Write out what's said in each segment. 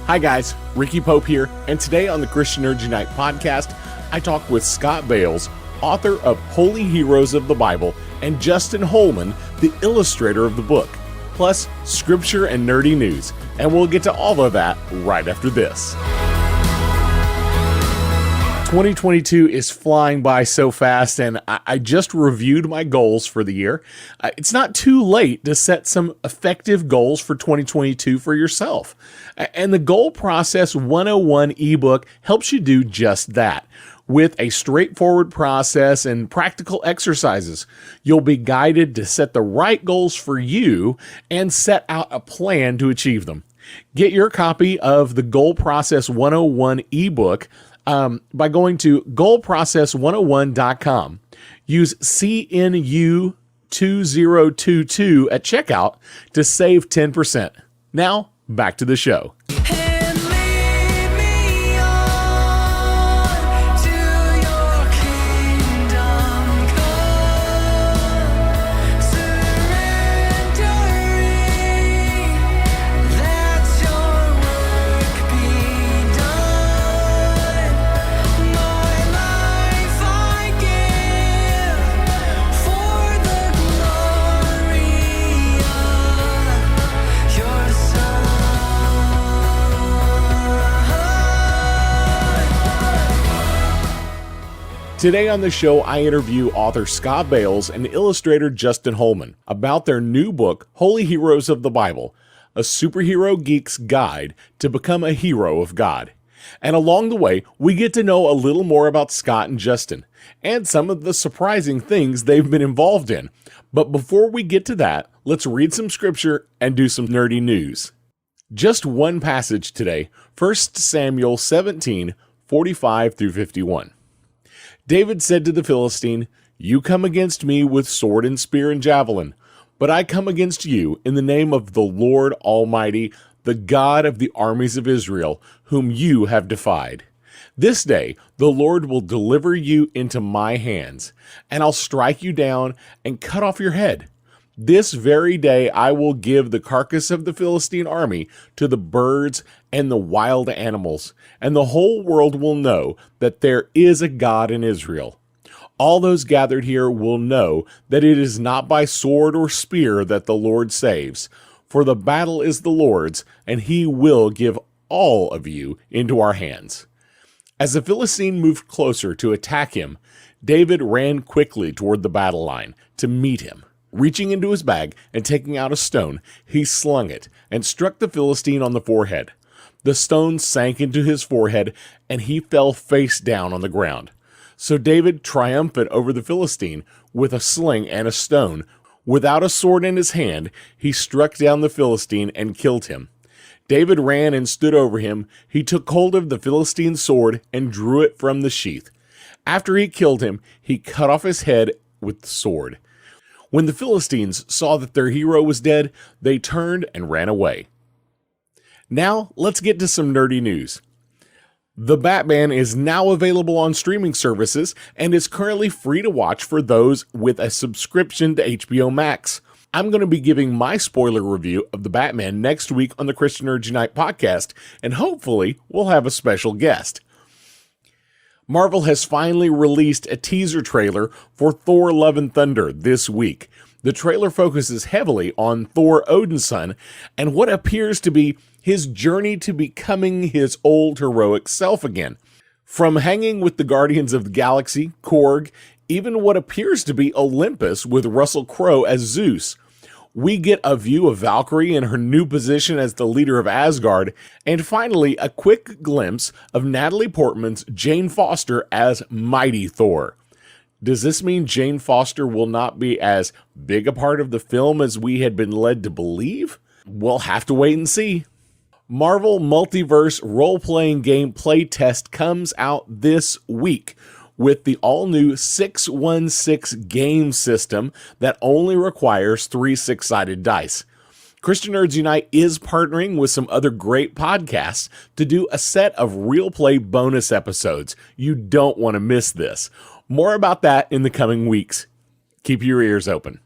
Hi guys, Ricky Pope here, and today on the Christian Nerds Unite podcast, I talk with Scott Bales, author of Holy Heroes of the Bible, and Justin Holman, the illustrator of the book, plus scripture and nerdy news, and we'll get to all of that right after this. 2022 is flying by so fast, and I just reviewed my goals for the year. It's not too late to set some effective goals for 2022 for yourself. And the Goal Process 101 ebook helps you do just that. With a straightforward process and practical exercises, you'll be guided to set the right goals for you and set out a plan to achieve them. Get your copy of the Goal Process 101 ebook by going to goalprocess101.com. Use CNU2022 at checkout to save 10%. Now, back to the show. Today on the show, I interview author Scott Bales and illustrator Justin Holman about their new book, Holy Heroes of the Bible, a superhero geek's guide to become a hero of God. And along the way, we get to know a little more about Scott and Justin, and some of the surprising things they've been involved in. But before we get to that, let's read some scripture and do some nerdy news. Just one passage today, 1 Samuel 17, 45 through 51. David said to the Philistine, "You come against me with sword and spear and javelin, but I come against you in the name of the Lord Almighty, the God of the armies of Israel, whom you have defied. This day the Lord will deliver you into my hands, and I'll strike you down and cut off your head. This very day I will give the carcass of the Philistine army to the birds and the wild animals, and the whole world will know that there is a God in Israel. All those gathered here will know that it is not by sword or spear that the Lord saves, for the battle is the Lord's, and he will give all of you into our hands." As the Philistine moved closer to attack him, David ran quickly toward the battle line to meet him. Reaching into his bag and taking out a stone, he slung it and struck the Philistine on the forehead. The stone sank into his forehead, and he fell face down on the ground. So David, triumphant over the Philistine, with a sling and a stone, without a sword in his hand, he struck down the Philistine and killed him. David ran and stood over him. He took hold of the Philistine's sword and drew it from the sheath. After he killed him, he cut off his head with the sword. When the Philistines saw that their hero was dead, they turned and ran away. Now, let's get to some nerdy news. The Batman is now available on streaming services and is currently free to watch for those with a subscription to HBO Max. I'm going to be giving my spoiler review of The Batman next week on the Christian Nerds Unite podcast, and hopefully we'll have a special guest. Marvel has finally released a teaser trailer for Thor: Love and Thunder this week. The trailer focuses heavily on Thor Odinson and what appears to be his journey to becoming his old heroic self again. From hanging with the Guardians of the Galaxy, Korg, even what appears to be Olympus with Russell Crowe as Zeus. We get a view of Valkyrie in her new position as the leader of Asgard, and finally a quick glimpse of Natalie Portman's Jane Foster as Mighty Thor. Does this mean Jane Foster will not be as big a part of the film as we had been led to believe? We'll have to wait and see. Marvel Multiverse role-playing game playtest comes out this week, with the all-new 616 game system that only requires 3 six-sided dice. Christian Nerds Unite is partnering with some other great podcasts to do a set of real play bonus episodes. You don't want to miss this. More about that in the coming weeks. Keep your ears open.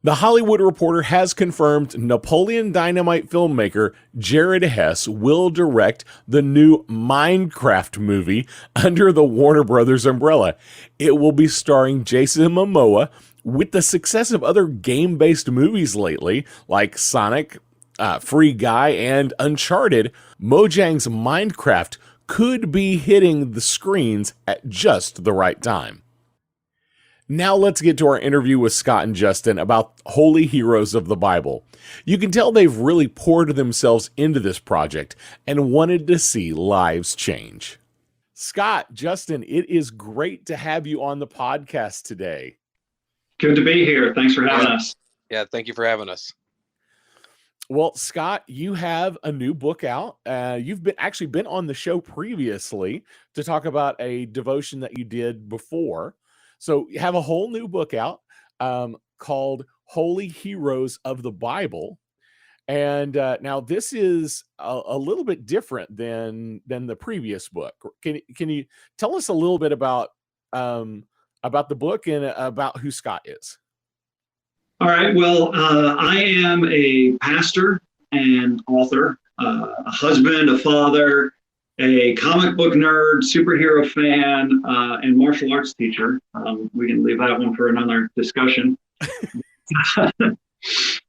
The Hollywood Reporter has confirmed Napoleon Dynamite filmmaker Jared Hess will direct the new Minecraft movie under the Warner Brothers umbrella. It will be starring Jason Momoa. With the success of other game-based movies lately, like Sonic, Free Guy, and Uncharted, Mojang's Minecraft could be hitting the screens at just the right time. Now let's get to our interview with Scott and Justin about Holy Heroes of the Bible. You can tell they've really poured themselves into this project and wanted to see lives change. Scott, Justin, it is great to have you on the podcast today. Good to be here. Thanks for having us. Yeah, thank you for having us. Well, Scott, you have a new book out. You've been on the show previously to talk about a devotion that you did before. So you have a whole new book out called Holy Heroes of the Bible. And now this is a little bit different than the previous book. Can you tell us a little bit about the book and about who Scott is? All right. Well, I am a pastor and author, a husband, a father, a comic book nerd, superhero fan, and martial arts teacher. We can leave that one for another discussion.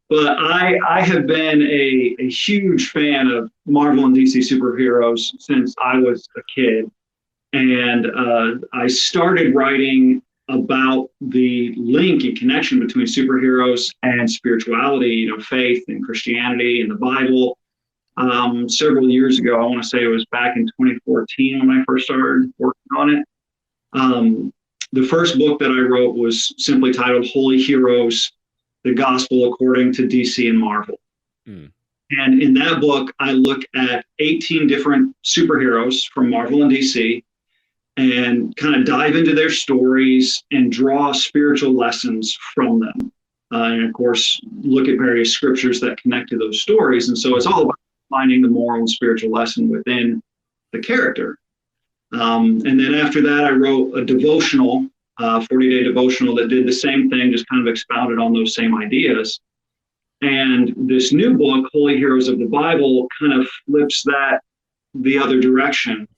But I have been a huge fan of Marvel and DC superheroes since I was a kid. And I started writing about the link and connection between superheroes and spirituality, faith and Christianity and the Bible. Several years ago, I want to say it was back in 2014 when I first started working on it. The first book that I wrote was simply titled Holy Heroes, the Gospel According to DC and Marvel. And in that book, I look at 18 different superheroes from Marvel and DC and kind of dive into their stories and draw spiritual lessons from them. And of course, look at various scriptures that connect to those stories. And so it's all about finding the moral and spiritual lesson within the character. And then after that, I wrote a devotional, 40-day devotional that did the same thing, just kind of expounded on those same ideas. And this new book, Holy Heroes of the Bible, kind of flips that the other direction.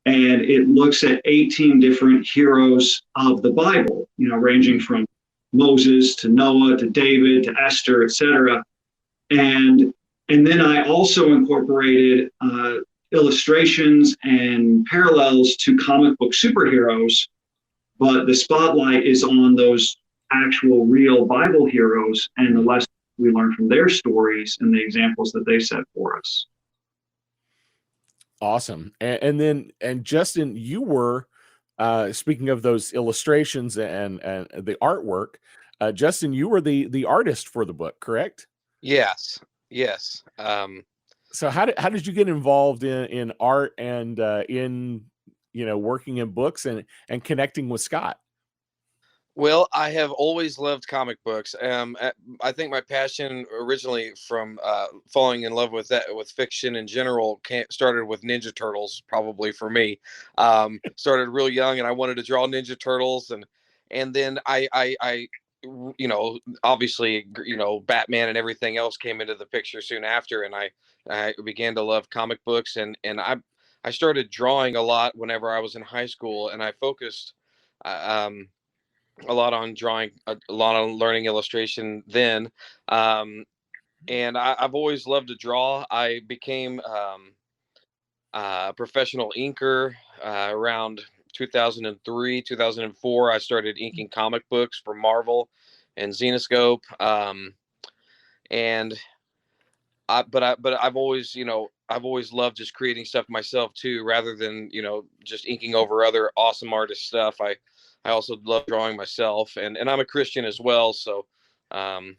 And it looks at 18 different heroes of the Bible, ranging from Moses to Noah to David to Esther, etc. And then I also incorporated illustrations and parallels to comic book superheroes, but the spotlight is on those actual real Bible heroes and the lessons we learn from their stories and the examples that they set for us. Awesome. And Justin, you were speaking of those illustrations and the artwork. Justin, you were the artist for the book, correct? Yes. So how did you get involved in art and in working in books and connecting with Scott? Well, I have always loved comic books. I think my passion originally from falling in love with fiction in general started with Ninja Turtles, probably for me. Started real young, and I wanted to draw Ninja Turtles, and then I obviously Batman and everything else came into the picture soon after, and I began to love comic books, and I started drawing a lot whenever I was in high school, and I focused a lot on drawing, a lot on learning illustration then. And I've always loved to draw. I became a professional inker around 2003, 2004. I started inking comic books for Marvel and Zenoscope. But I've always loved just creating stuff myself too, rather than, just inking over other awesome artist stuff. I also love drawing myself, and I'm a Christian as well. So, the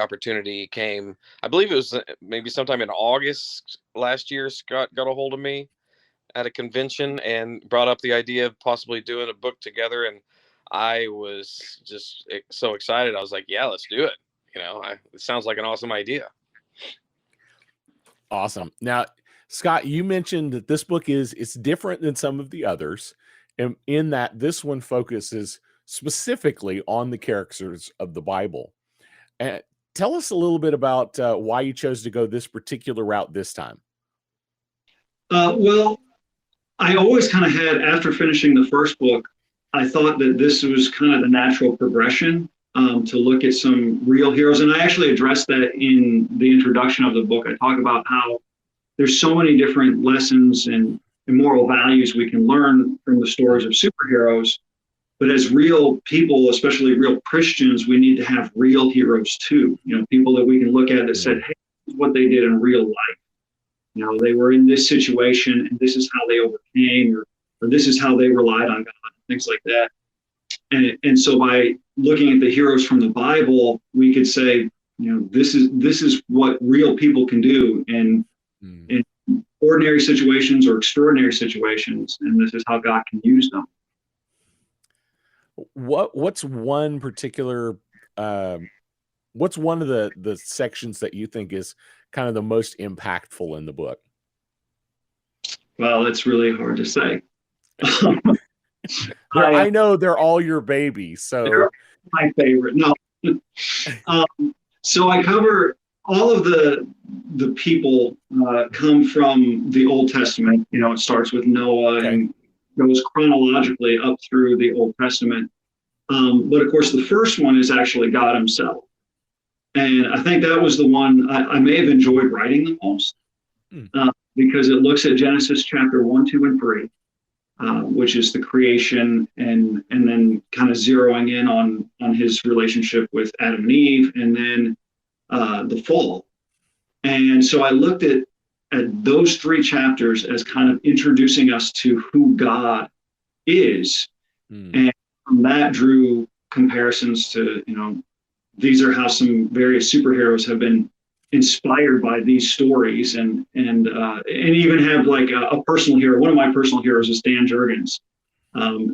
opportunity came, I believe it was maybe sometime in August last year. Scott got a hold of me at a convention and brought up the idea of possibly doing a book together. And I was just so excited. I was like, yeah, let's do it. It sounds like an awesome idea. Awesome. Now, Scott, you mentioned that this book it's different than some of the others in that this one focuses specifically on the characters of the Bible. And tell us a little bit about why you chose to go this particular route this time. Well, I always kind of had, after finishing the first book, I thought that this was kind of the natural progression, to look at some real heroes. And I actually addressed that in the introduction of the book. I talk about how there's so many different lessons and moral values we can learn from the stories of superheroes. But as real people, especially real Christians, we need to have real heroes too. You know, people that we can look at that said, hey, this is what they did in real life. You know, they were in this situation and this is how they overcame, or this is how they relied on God, things like that. And so by looking at the heroes from the Bible, we could say, you know, this is what real people can do in ordinary situations or extraordinary situations, and this is how God can use them. What's one particular what's one of the sections that you think is kind of the most impactful in the book? Well, it's really hard to say. I know they're all your babies, so they're my favorite. No. So I cover all of the people come from the Old Testament. You know, it starts with Noah and goes chronologically up through the Old Testament. But of course, the first one is actually God himself. And I think that was the one I may have enjoyed writing the most, because it looks at Genesis chapter 1, 2, and 3, which is the creation, and then kind of zeroing in on his relationship with Adam and Eve, and then the fall. And so I looked at those 3 chapters as kind of introducing us to who God is. And from that drew comparisons to, you know, these are how some various superheroes have been inspired by these stories, and even have like a personal hero. One of my personal heroes is Dan Jurgens.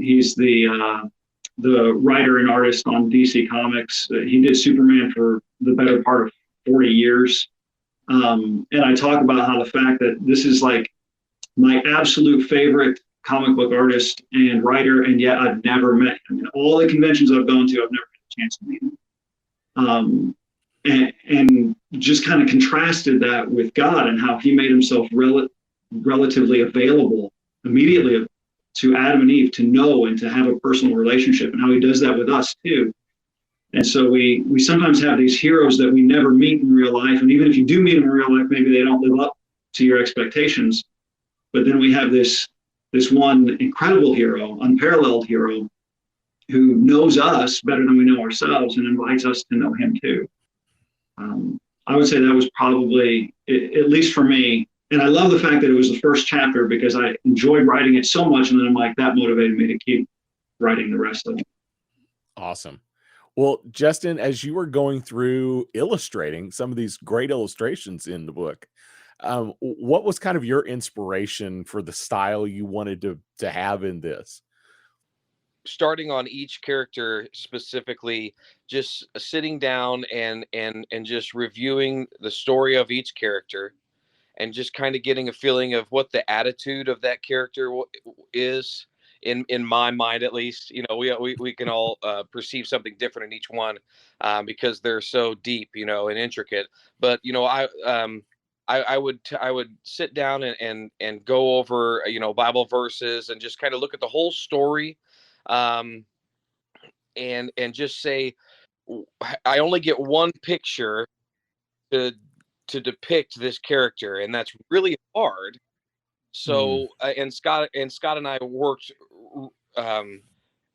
He's the writer and artist on DC Comics. He did Superman for the better part of 40 years. And I talk about how the fact that this is like my absolute favorite comic book artist and writer, and yet I've never met him. In all the conventions I've gone to, I've never had a chance to meet him. And just kind of contrasted that with God and how he made himself relatively available immediately to Adam and Eve to know and to have a personal relationship, and how he does that with us too. And so we sometimes have these heroes that we never meet in real life. And even if you do meet them in real life, maybe they don't live up to your expectations. But then we have this one incredible hero, unparalleled hero, who knows us better than we know ourselves and invites us to know him too. I would say that was probably, at least for me, and I love the fact that it was the first chapter because I enjoyed writing it so much, and then I'm like, that motivated me to keep writing the rest of it. Awesome. Well, Justin, as you were going through illustrating some of these great illustrations in the book, what was kind of your inspiration for the style you wanted to have in this? Starting on each character specifically, just sitting down and just reviewing the story of each character, and just kind of getting a feeling of what the attitude of that character is. In my mind, at least, you know, we can all perceive something different in each one, because they're so deep, you know, and intricate. But you know, I would sit down and go over, you know, Bible verses and just kind of look at the whole story, and just say, I only get one picture to depict this character, and that's really hard. So and Scott and I worked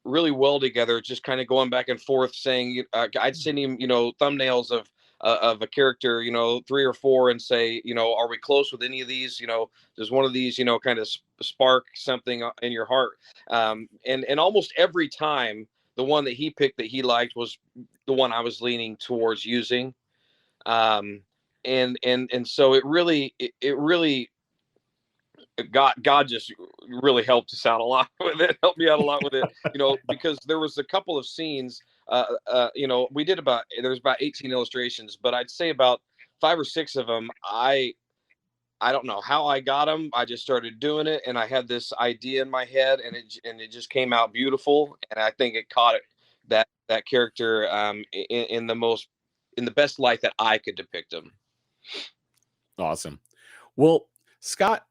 really well together, just kind of going back and forth, saying I'd send him, you know, thumbnails of a character, you know, 3 or 4, and say, you know, are we close with any of these? You know, does one of these, you know, kind of spark something in your heart? And almost every time, the one that he picked that he liked was the one I was leaning towards using. And so it really God just really helped us out a lot with it. Helped me out a lot with it, you know, because there was a couple of scenes. You know, there's about 18 illustrations, but I'd say about 5 or 6 of them I I don't know how I got them. I just started doing it, and I had this idea in my head, and it just came out beautiful. And I think it caught that character in the best light that I could depict him. Awesome. Well, Scott,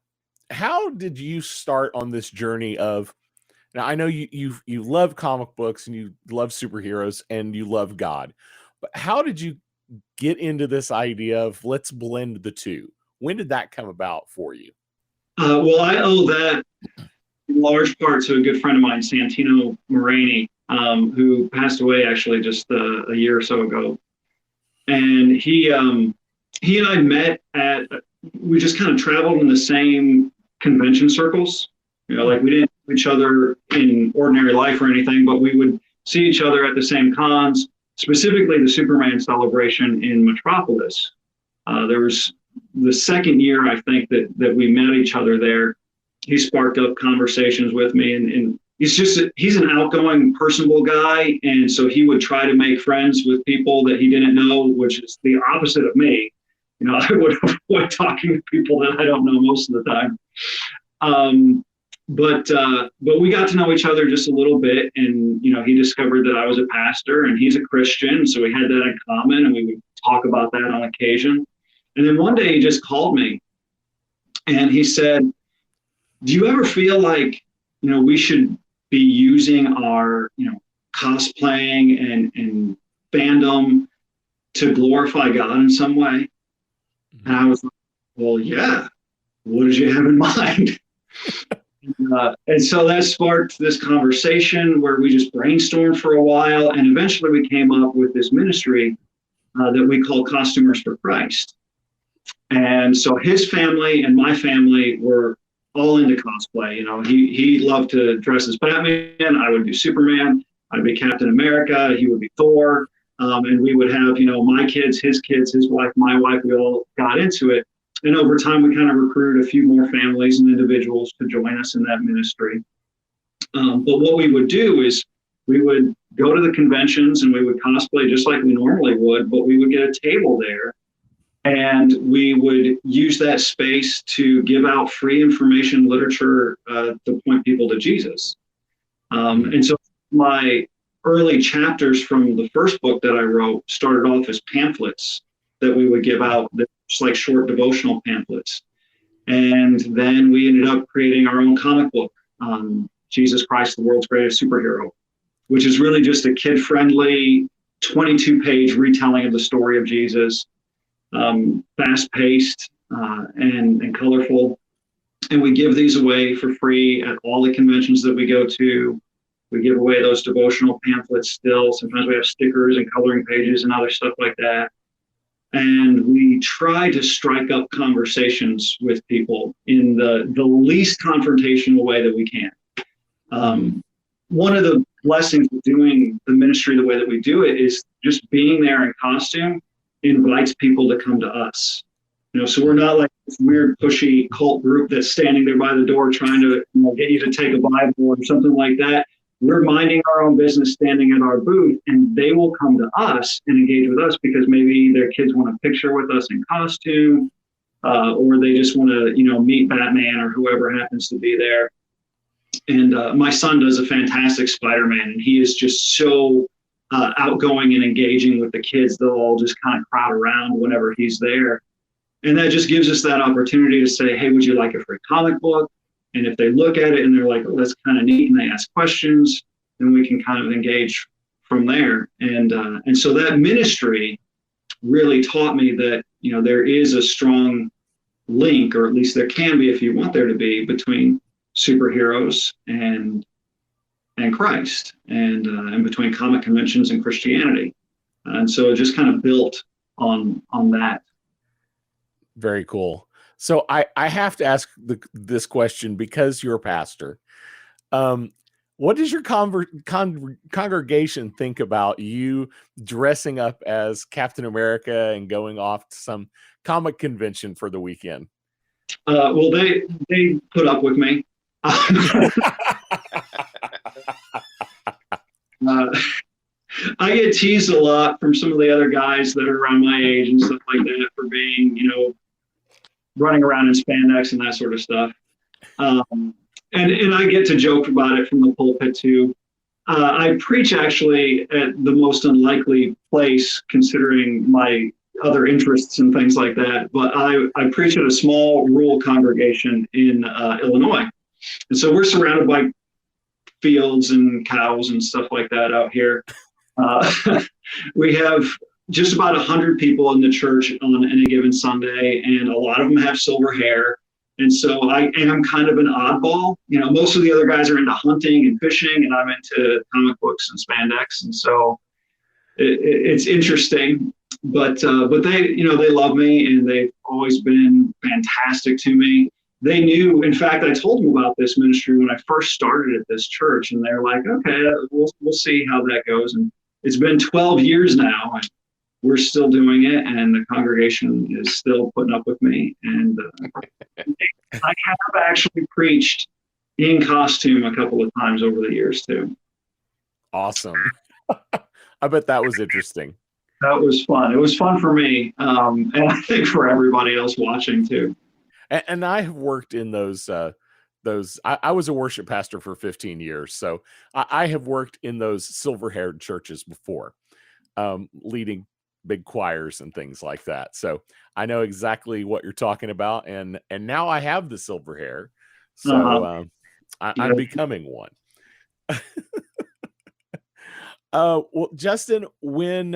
how did you start on this journey of? Now, I know you love comic books and you love superheroes and you love God, but how did you get into this idea of let's blend the two? When did that come about for you? Well, I owe that in large part to a good friend of mine, Santino Morini, who passed away actually just a year or so ago. And he and I met we just kind of traveled in the same convention circles. You know, like we didn't know each other in ordinary life or anything, but we would see each other at the same cons, specifically the Superman celebration in Metropolis. There was the second year, I think, that we met each other there. He sparked up conversations with me, and he's an outgoing, personable guy. And so he would try to make friends with people that he didn't know, which is the opposite of me. You know, I would avoid talking to people that I don't know most of the time. But we got to know each other just a little bit, and you know, he discovered that I was a pastor and he's a Christian, so we had that in common, and we would talk about that on occasion. And then one day he just called me and he said, "Do you ever feel like, you know, we should be using our, you know, cosplaying and fandom to glorify God in some way?" And I was like, "Well, yeah. What did you have in mind?" And so that sparked this conversation where we just brainstormed for a while, and eventually we came up with this ministry that we call Costumers for Christ. And so his family and my family were all into cosplay. You know, he loved to dress as Batman. I would do Superman. I'd be Captain America. He would be Thor. And we would have, you know, my kids, his wife, my wife. We all got into it. And over time, we kind of recruited a few more families and individuals to join us in that ministry. But what we would do is we would go to the conventions and we would cosplay just like we normally would, but we would get a table there. And we would use that space to give out free information literature to point people to Jesus. And so my early chapters from the first book that I wrote started off as pamphlets that we would give out, just like short devotional pamphlets. And then we ended up creating our own comic book, Jesus Christ, the World's Greatest Superhero, which is really just a kid-friendly 22-page retelling of the story of Jesus. Fast-paced and colorful. And we give these away for free at all the conventions that we go to. We give away those devotional pamphlets still. Sometimes we have stickers and coloring pages and other stuff like that. And we try to strike up conversations with people in the least confrontational way that we can. One of the blessings of doing the ministry the way that we do it is just being there in costume invites people to come to us. You know, so we're not like this weird pushy cult group that's standing there by the door trying to, you know, get you to take a Bible or something like that. We're minding our own business, standing at our booth, and they will come to us and engage with us because maybe their kids want a picture with us in costume, or they just want to, you know, meet Batman or whoever happens to be there. And my son does a fantastic Spider-Man, and he is just so outgoing and engaging with the kids. They'll all just kind of crowd around whenever he's there. And that just gives us that opportunity to say, "Hey, would you like a free comic book?" And if they look at it and they're like, "Oh, that's kind of neat," and they ask questions, then we can kind of engage from there. And so that ministry really taught me that, you know, there is a strong link, or at least there can be if you want there to be, between superheroes and Christ, and between comic conventions and Christianity. And so it just kind of built on that. Very cool. So I have to ask this question because you're a pastor. What does your congregation think about you dressing up as Captain America and going off to some comic convention for the weekend? Well, they put up with me. I get teased a lot from some of the other guys that are around my age and stuff like that for being, you know, running around in spandex and that sort of stuff. And I get to joke about it from the pulpit too. I preach actually at the most unlikely place considering my other interests and things like that. But I preach at a small rural congregation in Illinois. And so we're surrounded by fields and cows and stuff like that out here. We have just about 100 people in the church on any given Sunday, and a lot of them have silver hair. And so I am kind of an oddball. You know, most of the other guys are into hunting and fishing, and I'm into comic books and spandex. And so it's interesting, but they, you know, they love me and they've always been fantastic to me. They knew, in fact, I told them about this ministry when I first started at this church, and they're like, okay, we'll see how that goes. And it's been 12 years now. And we're still doing it, and the congregation is still putting up with me. And I have actually preached in costume a couple of times over the years too. Awesome. I bet that was interesting. That was fun. It was fun for me, and I think for everybody else watching too. And I have worked in those. I was a worship pastor for 15 years, so I have worked in those silver-haired churches before, leading big choirs and things like that. So I know exactly what you're talking about, and now I have the silver hair, so I'm becoming one. Well, Justin, when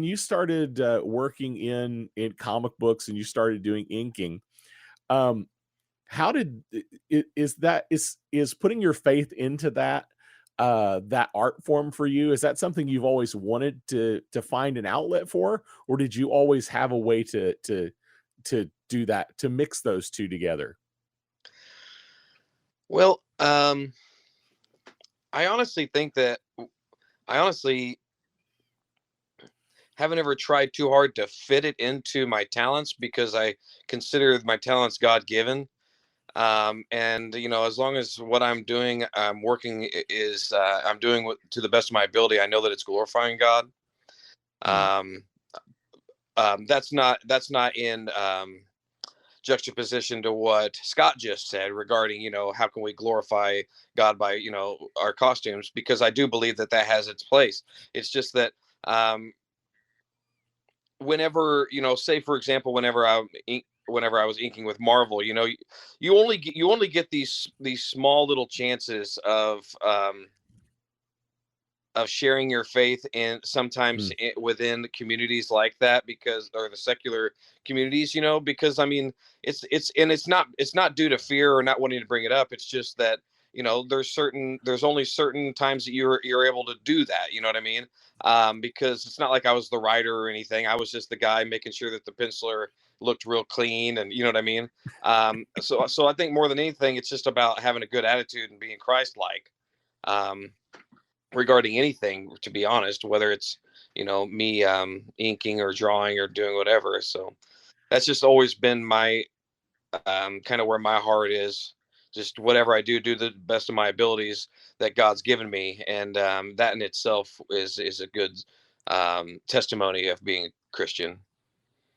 you started working in comic books and you started doing inking, how did is putting your faith into that art form for you? Is that something you've always wanted to find an outlet for, or did you always have a way to do that, to mix those two together? Well, I honestly think that I haven't ever tried too hard to fit it into my talents, because I consider my talents God-given. And you know, as long as what I'm doing, I'm working is I'm doing to the best of my ability, I know that it's glorifying God. That's not in juxtaposition to what Scott just said regarding, you know, how can we glorify God by, you know, our costumes, because I do believe that has its place. It's just that whenever, you know, say for example, whenever I was inking with Marvel, you know, you only get these small little chances of sharing your faith, and sometimes within communities like that, or the secular communities, you know, because I mean, it's not due to fear or not wanting to bring it up. It's just that, you know, there's only certain times that you're able to do that. You know what I mean? Because it's not like I was the writer or anything. I was just the guy making sure that the penciler looked real clean, and you know what I mean? So I think more than anything, it's just about having a good attitude and being Christ-like, regarding anything, to be honest, whether it's, you know, me inking or drawing or doing whatever. So that's just always been my kind of where my heart is. Just whatever I do the best of my abilities that God's given me, and that in itself is a good testimony of being a Christian.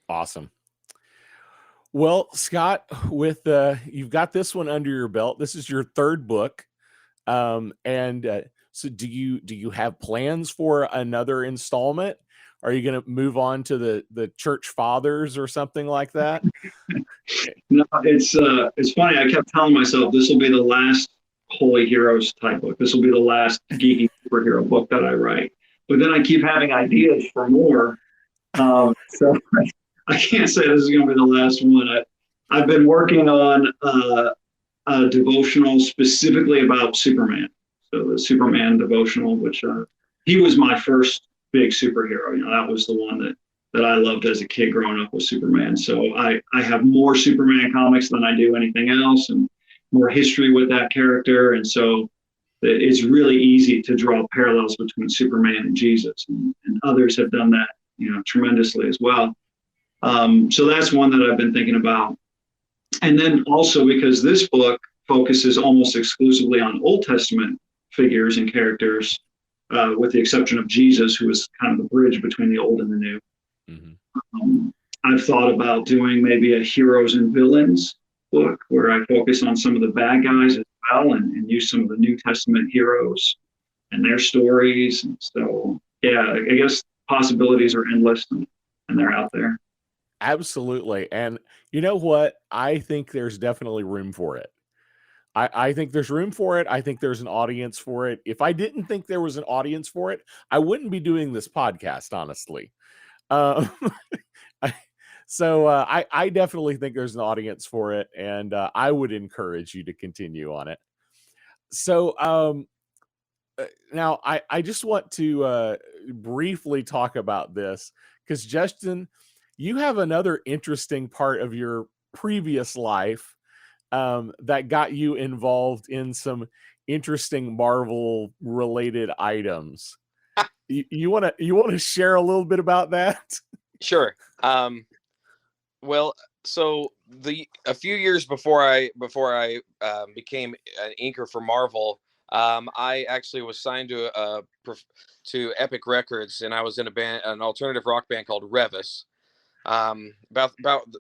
Awesome. Well, Scott, with you've got this one under your belt. This is your third book, and so do you have plans for another installment? Are you going to move on to the church fathers or something like that? No, it's funny. I kept telling myself this will be the last Holy Heroes type book. This will be the last geeky superhero book that I write. But then I keep having ideas for more. So I can't say this is going to be the last one. I've been working on a devotional specifically about Superman. So the Superman devotional, which he was my first big superhero. You know, that was the one that I loved as a kid growing up with Superman. So I have more Superman comics than I do anything else, and more history with that character. And so it's really easy to draw parallels between Superman and Jesus, and others have done that, you know, tremendously as well. So that's one that I've been thinking about. And then also because this book focuses almost exclusively on Old Testament figures and characters, with the exception of Jesus, who is kind of the bridge between the old and the new. Mm-hmm. I've thought about doing maybe a heroes and villains book where I focus on some of the bad guys as well, and use some of the New Testament heroes and their stories. And so, yeah, I guess possibilities are endless, and they're out there. Absolutely. And you know what? I think there's definitely room for it. I think there's room for it. I think there's an audience for it. If I didn't think there was an audience for it, I wouldn't be doing this podcast, honestly. Uh, I, I definitely think there's an audience for it, and I would encourage you to continue on it. So now I just want to briefly talk about this because Justin, you have another interesting part of your previous life that got you involved in some interesting Marvel related items. You want to share a little bit about that? Sure. Well, so a few years before I became an inker for Marvel, I actually was signed to Epic Records, and I was in an alternative rock band called Revis. About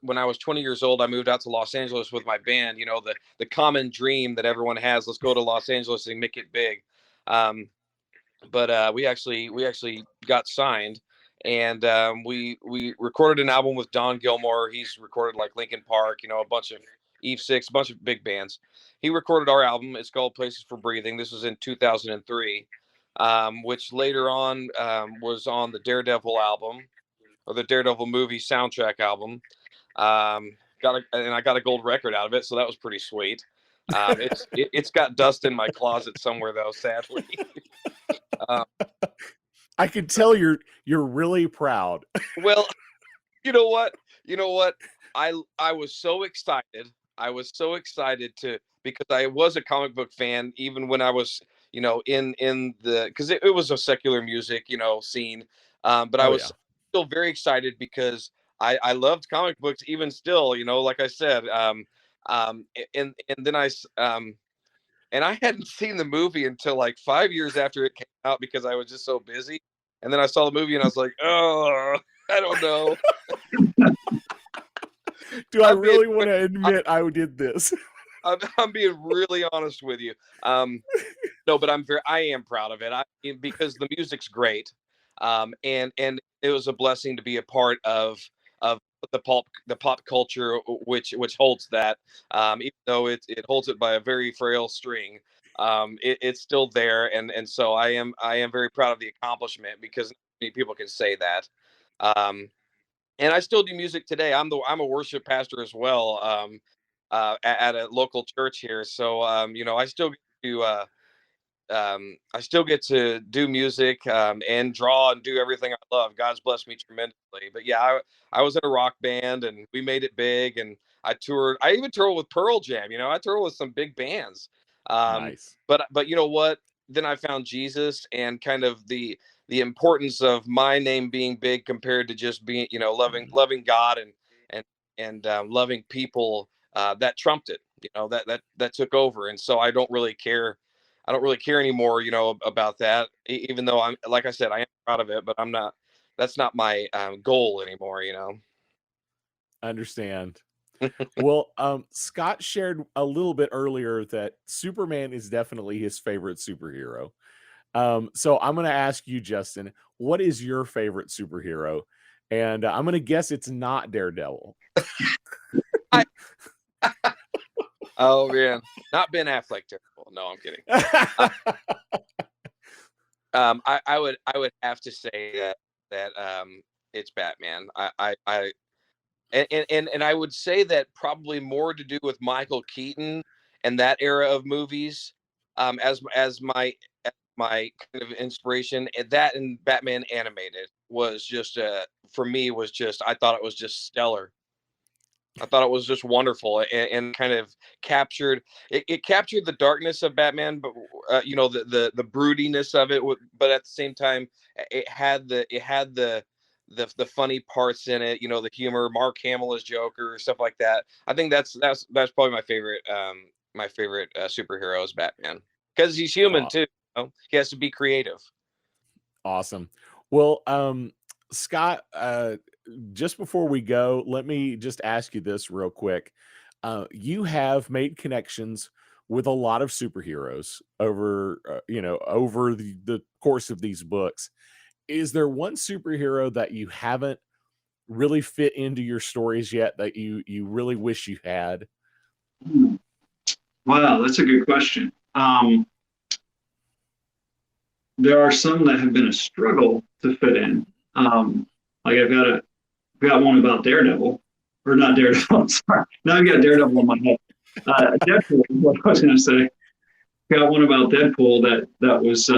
when I was 20 years old, I moved out to Los Angeles with my band. You know, the common dream that everyone has: let's go to Los Angeles and make it big. But we actually got signed, and we recorded an album with Don Gilmore. He's recorded like Linkin Park, you know, a bunch of Eve Six, a bunch of big bands. He recorded our album. It's called Places for Breathing. This was in 2003, which later on was on the Daredevil album, or the Daredevil movie soundtrack album. And I got a gold record out of it, so that was pretty sweet. It's got dust in my closet somewhere though, sadly. I can tell you're really proud. Well, you know what? I was so excited. I was so excited because I was a comic book fan even when I was, you know, in the, because it was a secular music, you know, scene. But I was still very excited because I loved comic books even still, you know, like I said. And then and I hadn't seen the movie until like 5 years after it came out because I was just so busy. And then I saw the movie and I was like, oh, I don't know. Do I really want to admit I did this? I'm being really honest with you. No, but I am proud of it. Because the music's great. And it was a blessing to be a part of the pop culture, which holds that, even though it holds it by a very frail string. It's still there, and so I am very proud of the accomplishment because not many people can say that. And I still do music today. I'm a worship pastor as well, at a local church here. So you know, I still get to do music, and draw and do everything I love. God's blessed me tremendously. But yeah, I was in a rock band and we made it big, and I toured. I even toured with Pearl Jam. You know, I toured with some big bands. Nice. But you know what? Then I found Jesus and kind of the importance of my name being big compared to just being, you know, loving God and loving people. That trumped it. You know, that took over, and so I don't really care anymore, you know, about that. Even though I'm, like I said, I am proud of it, but I'm not. That's not my goal anymore, you know. Understand. Well, Scott shared a little bit earlier that Superman is definitely his favorite superhero. So I'm going to ask you, Justin, what is your favorite superhero? And I'm going to guess it's not Daredevil. Oh man, not Ben Affleck. Daredevil. No, I'm kidding. I would have to say that it's Batman. And I would say that probably more to do with Michael Keaton and that era of movies, as my kind of inspiration. And that and Batman animated was just for me was just, I thought it was just stellar. I thought it was just wonderful, and kind of captured captured the darkness of Batman, but you know, the broodiness of it. But at the same time, it had the funny parts in it. You know, the humor, Mark Hamill as Joker, stuff like that. I think that's probably my favorite superhero is Batman, because he's human too. You know? He has to be creative. Awesome. Well, Scott, just before we go, let me just ask you this real quick. You have made connections with a lot of superheroes over, over the course of these books. Is there one superhero that you haven't really fit into your stories yet that you really wish you had? Hmm. Wow, that's a good question. There are some that have been a struggle to fit in. Like got one about Daredevil, or not Daredevil. I'm sorry. Now I've got Daredevil in my head. Deadpool is what I was going to say. Got one about Deadpool that was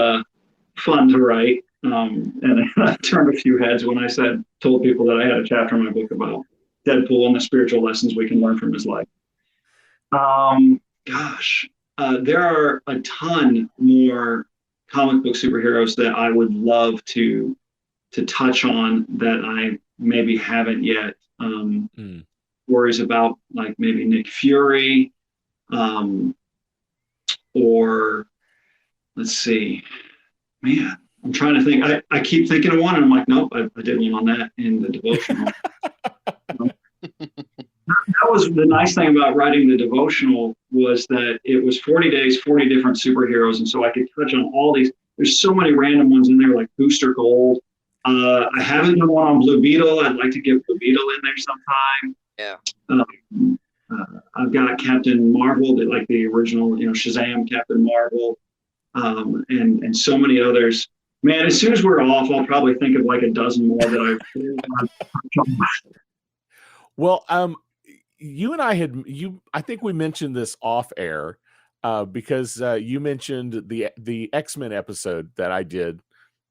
fun to write, and I turned a few heads when I told people that I had a chapter in my book about Deadpool and the spiritual lessons we can learn from his life. Gosh, there are a ton more comic book superheroes that I would love to touch on that I maybe haven't yet. Worries about, like, maybe Nick Fury, or let's see, man, I'm trying to think. I keep thinking of one and I'm like, nope, I did one on that in the devotional. That was the nice thing about writing the devotional, was that it was 40 days, 40 different superheroes. And so I could touch on all these. There's so many random ones in there, like Booster Gold. I haven't done one on Blue Beetle. I'd like to get Blue Beetle in there sometime. Yeah. I've got Captain Marvel, like the original, Shazam, Captain Marvel, and so many others. Man, as soon as we're off, I'll probably think of like a dozen more that I've. Well, you and I think we mentioned this off air, because you mentioned the X-Men episode that I did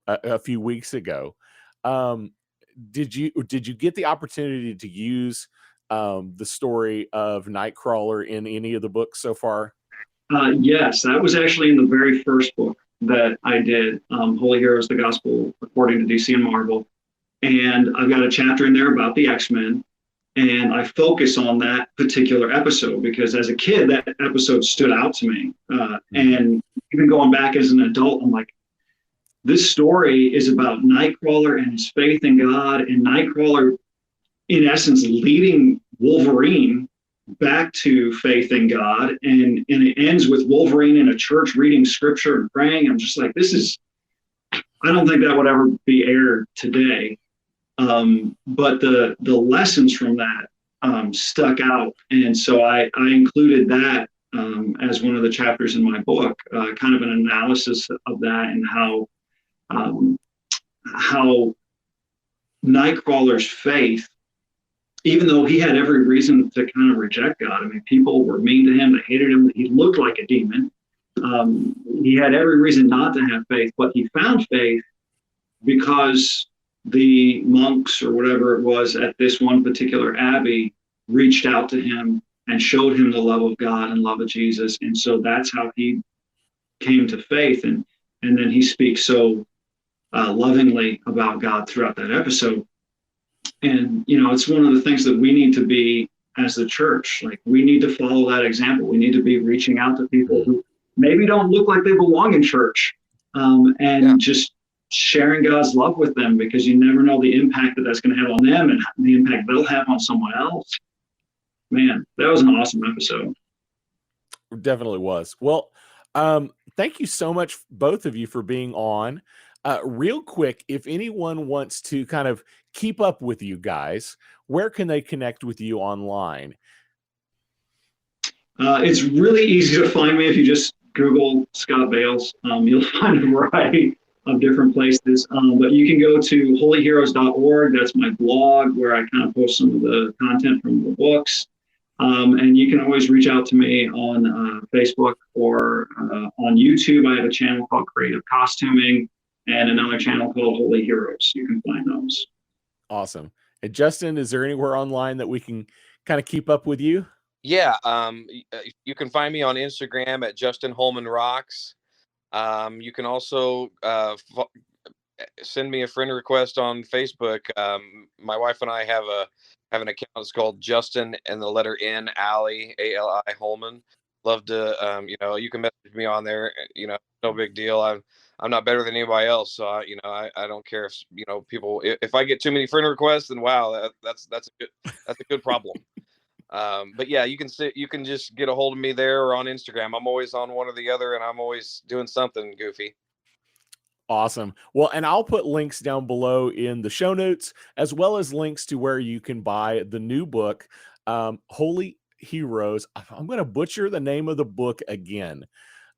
a few weeks ago. Did you get the opportunity to use the story of Nightcrawler in any of the books so far? Yes, that was actually in the very first book that I did, Holy Heroes, the Gospel According to DC and Marvel. And I've got a chapter in there about the X-Men. And I focus on that particular episode because as a kid, that episode stood out to me. And even going back as an adult, I'm like, this story is about Nightcrawler and his faith in God, and Nightcrawler, in essence, leading Wolverine back to faith in God. And it ends with Wolverine in a church reading scripture and praying. I'm just like, I don't think that would ever be aired today. But the lessons from that stuck out, and so I included that as one of the chapters in my book, kind of an analysis of that, and how Nightcrawler's faith, even though he had every reason to kind of reject God. I mean, people were mean to him, they hated him, he looked like a demon. He had every reason not to have faith, but he found faith because the monks or whatever it was at this one particular abbey reached out to him and showed him the love of God and love of Jesus. And so that's how he came to faith. And then he speaks so lovingly about God throughout that episode. And, it's one of the things that we need to be as the church. Like, we need to follow that example. We need to be reaching out to people who maybe don't look like they belong in church, and just sharing God's love with them, because you never know the impact that's going to have on them and the impact they'll have on someone else. Man, that was an awesome episode. It definitely was. Well, thank you so much, both of you, for being on. Real quick, if anyone wants to kind of keep up with you guys, where can they connect with you online? It's really easy to find me if you just Google Scott Bales. You'll find a variety of different places, but you can go to holyheroes.org. That's my blog where I kind of post some of the content from the books, and you can always reach out to me on Facebook or on YouTube. I have a channel called Creative Costuming and another channel called Holy Heroes. You can find those. Awesome. And Justin, is there anywhere online that we can kind of keep up with you? Yeah, you can find me on Instagram at Justin Holman Rocks. You can also send me a friend request on Facebook. My wife and I have an account. It's called Justin and the letter N Ali, ALI Holman. love to, you can message me on there. No big deal. I'm not better than anybody else, so I don't care if people. If I get too many friend requests, then wow, that's a good problem. But yeah, you can just get a hold of me there or on Instagram. I'm always on one or the other, and I'm always doing something goofy. Awesome. Well, and I'll put links down below in the show notes, as well as links to where you can buy the new book, Holy Heroes. I'm going to butcher the name of the book again.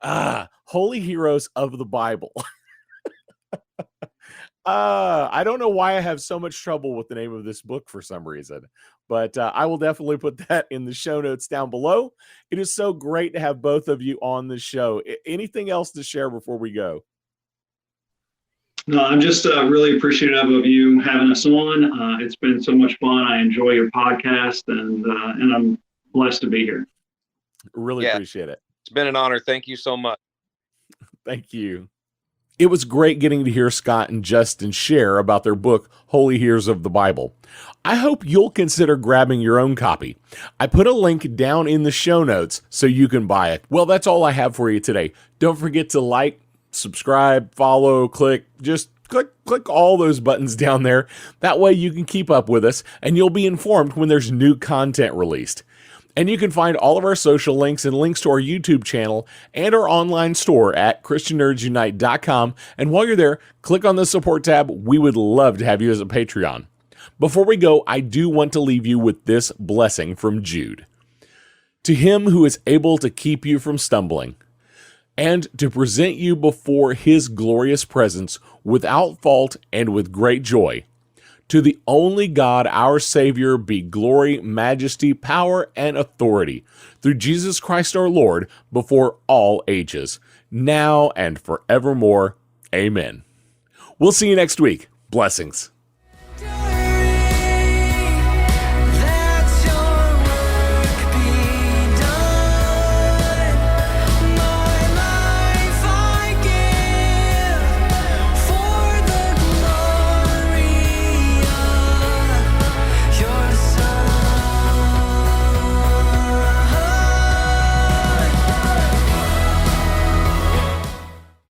Holy Heroes of the Bible. I don't know why I have so much trouble with the name of this book for some reason, but I will definitely put that in the show notes down below. It is so great to have both of you on the show. Anything else to share before we go? No, I'm just really appreciative of you having us on. It's been so much fun. I enjoy your podcast, and I'm blessed to be here. Really appreciate it. It's been an honor. Thank you so much. Thank you. It was great getting to hear Scott and Justin share about their book, Holy Heroes of the Bible. I hope you'll consider grabbing your own copy. I put a link down in the show notes so you can buy it. Well, that's all I have for you today. Don't forget to like, subscribe, follow, click all those buttons down there. That way you can keep up with us and you'll be informed when there's new content released. And you can find all of our social links and links to our YouTube channel and our online store at ChristianNerdsUnite.com. And while you're there, click on the support tab. We would love to have you as a Patreon. Before we go, I do want to leave you with this blessing from Jude. To him who is able to keep you from stumbling and to present you before his glorious presence without fault and with great joy, to the only God, our Savior, be glory, majesty, power, and authority through Jesus Christ our Lord before all ages, now and forevermore. Amen. We'll see you next week. Blessings.